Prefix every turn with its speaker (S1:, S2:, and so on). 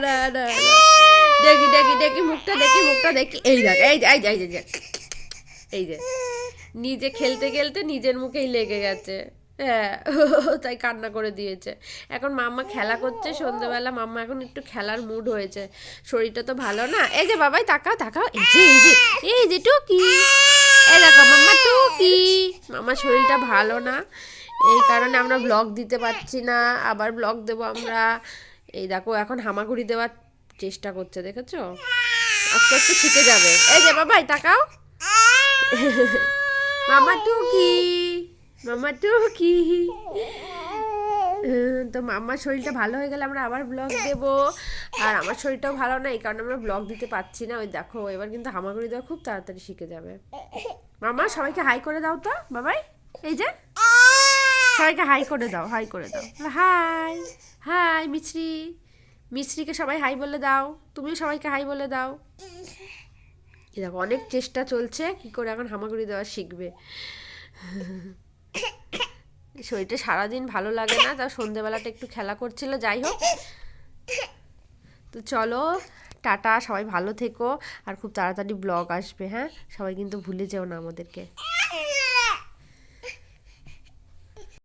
S1: না না না। দেখি দেখি দেখি মুখটা দেখি মুখটা দেখি, এই দেখ এই যে এই যে এই যে এই যে নিজে খেলতে খেলতে নিজের মুখেই লেগে গেছে। হ্যাঁ, তাই কান্না করে দিয়েছে। এখন মাম্মা খেলা করছে সন্ধ্যেবেলা, মাম্মা এখন একটু খেলার মুড হয়েছে, শরীরটা তো ভালো না। এই যে বাবাই তাকাও তাকাও, এই যে এই যে এই যে টুকি, এই দেখো মাম্মা টুকি। মাম্মার শরীরটা ভালো না, এই কারণে আমরা ব্লগ দিতে পারছি না, আবার ব্লগ দেবো আমরা। এই দেখো এখন হামাগুড়ি দেওয়ার চেষ্টা করছে, দেখেছো? আস্তে আস্তে শিখে যাবে। এই যে বাবাই তাকাও, মামা টুকি, মামা টুকি। তো মাম্মার শরীরটা ভালো হয়ে গেলে আমরা আবার ব্লগ দেবো। আর আমার শরীরটাও ভালো না, এই কারণে আমরা ব্লগ দিতে পারছি না। ওই দেখো এবার কিন্তু হামাগুড়ি দেওয়া খুব তাড়াতাড়ি শিখে যাবে। মামা সবাইকে হাই করে দাও তো বাবাই, এই যে সবাইকে হাই করে দাও, হাই করে দাও, হাই হাই। মিছরি, মিছরিকে সবাই হাই বলে দাও, তুমিও সবাইকে হাই বলে দাও। দেখো অনেক চেষ্টা চলছে কি করে এখন হামাগুড়ি দেওয়া শিখবে। শরীরটা সারাদিন ভালো লাগে না, তাও সন্ধেবেলাটা একটু খেলা করছিল। যাই হোক, তো চলো টাটা, সবাই ভালো থেকো, আর খুব তাড়াতাড়ি ব্লগ আসবে। হ্যাঁ, সবাই কিন্তু ভুলে যেও না আমাদেরকে।